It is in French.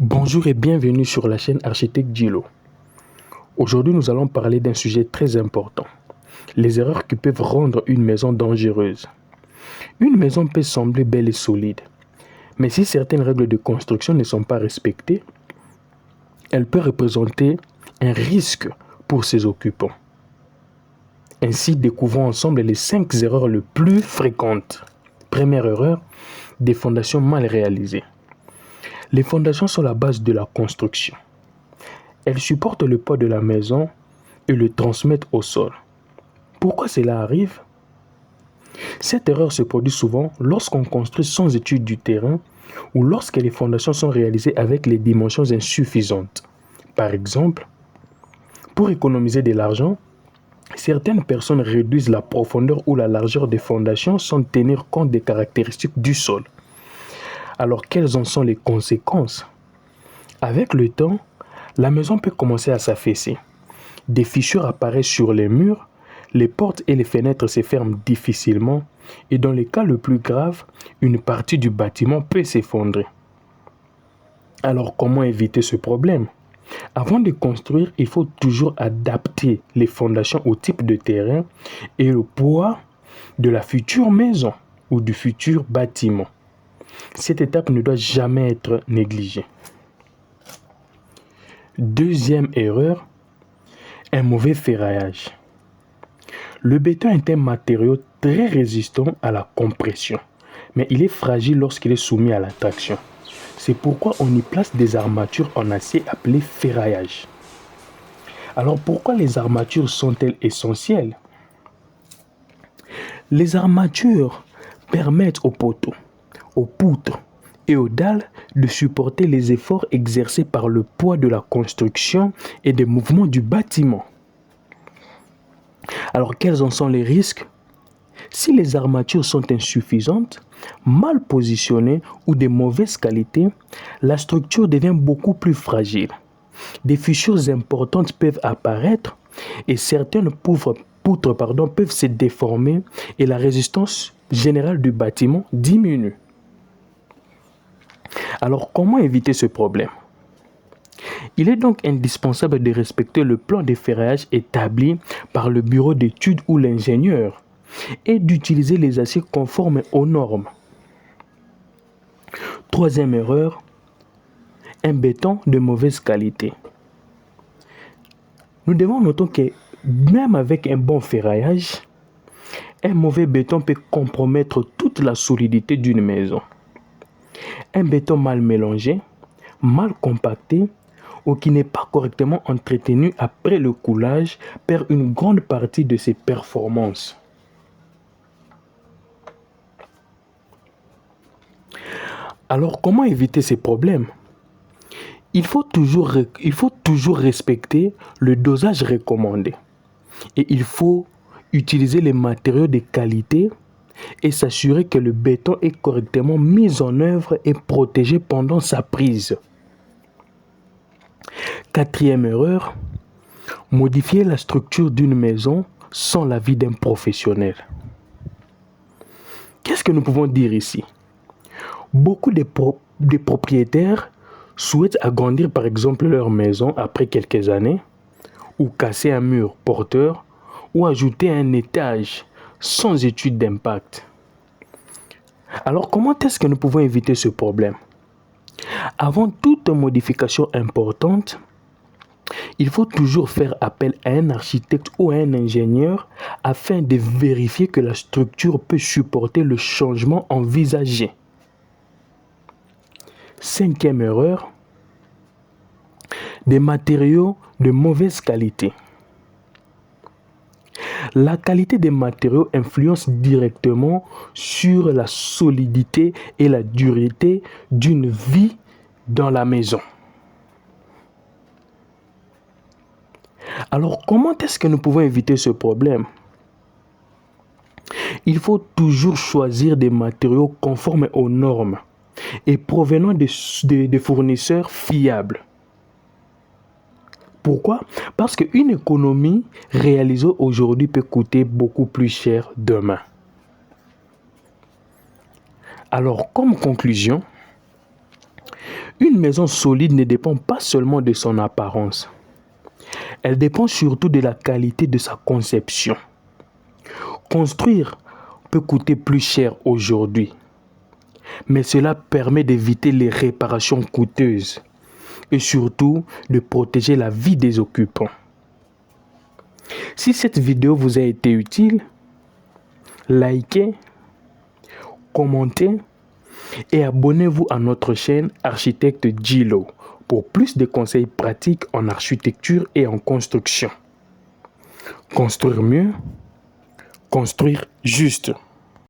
Bonjour et bienvenue sur la chaîne Architecte Gilo. Aujourd'hui, nous allons parler d'un sujet très important. Les erreurs qui peuvent rendre une maison dangereuse. Une maison peut sembler belle et solide, mais si certaines règles de construction ne sont pas respectées, elle peut représenter un risque pour ses occupants. Ainsi, découvrons ensemble les 5 erreurs les plus fréquentes. Première erreur, des fondations mal réalisées. Les fondations sont la base de la construction. Elles supportent le poids de la maison et le transmettent au sol. Pourquoi cela arrive? Cette erreur se produit souvent lorsqu'on construit sans étude du terrain ou lorsque les fondations sont réalisées avec les dimensions insuffisantes. Par exemple, pour économiser de l'argent, certaines personnes réduisent la profondeur ou la largeur des fondations sans tenir compte des caractéristiques du sol. Alors, quelles en sont les conséquences? Avec le temps, la maison peut commencer à s'affaisser. Des fissures apparaissent sur les murs, les portes et les fenêtres se ferment difficilement et dans les cas le plus graves, une partie du bâtiment peut s'effondrer. Alors, comment éviter ce problème? Avant de construire, il faut toujours adapter les fondations au type de terrain et le poids de la future maison ou du futur bâtiment. Cette étape ne doit jamais être négligée. Deuxième erreur, un mauvais ferraillage. Le béton est un matériau très résistant à la compression, mais il est fragile lorsqu'il est soumis à la traction. C'est pourquoi on y place des armatures en acier appelées ferraillage. Alors pourquoi les armatures sont-elles essentielles? Les armatures permettent aux poteaux, aux poutres et aux dalles de supporter les efforts exercés par le poids de la construction et des mouvements du bâtiment. Alors quels en sont les risques? Si les armatures sont insuffisantes, mal positionnées ou de mauvaise qualité, la structure devient beaucoup plus fragile. Des fissures importantes peuvent apparaître et certaines poutres peuvent se déformer et la résistance générale du bâtiment diminue. Alors comment éviter ce problème? Il est donc indispensable de respecter le plan de ferraillage établi par le bureau d'études ou l'ingénieur et d'utiliser les aciers conformes aux normes. Troisième erreur, un béton de mauvaise qualité. Nous devons noter que même avec un bon ferraillage, un mauvais béton peut compromettre toute la solidité d'une maison. Un béton mal mélangé, mal compacté ou qui n'est pas correctement entretenu après le coulage perd une grande partie de ses performances. Alors comment éviter ces problèmes? Il faut toujours respecter le dosage recommandé et il faut utiliser les matériaux de qualité et s'assurer que le béton est correctement mis en œuvre et protégé pendant sa prise. Quatrième erreur, modifier la structure d'une maison sans l'avis d'un professionnel. Qu'est-ce que nous pouvons dire ici? Beaucoup de propriétaires souhaitent agrandir par exemple leur maison après quelques années, ou casser un mur porteur, ou ajouter un étage sans étude d'impact. Alors comment est-ce que nous pouvons éviter ce problème? Avant toute modification importante, il faut toujours faire appel à un architecte ou à un ingénieur afin de vérifier que la structure peut supporter le changement envisagé. Cinquième erreur, des matériaux de mauvaise qualité. La qualité des matériaux influence directement sur la solidité et la dureté d'une vie dans la maison. Alors, comment est-ce que nous pouvons éviter ce problème? Il faut toujours choisir des matériaux conformes aux normes et provenant de fournisseurs fiables. Pourquoi? Parce qu'une économie réalisée aujourd'hui peut coûter beaucoup plus cher demain. Alors, comme conclusion, Une maison solide ne dépend pas seulement de son apparence. Elle dépend surtout de la qualité de sa conception. Construire peut coûter plus cher aujourd'hui, mais cela permet d'éviter les réparations coûteuses et surtout de protéger la vie des occupants. Si cette vidéo vous a été utile, likez, commentez et abonnez-vous à notre chaîne Architecte Djilo pour plus de conseils pratiques en architecture et en construction. Construire mieux, construire juste.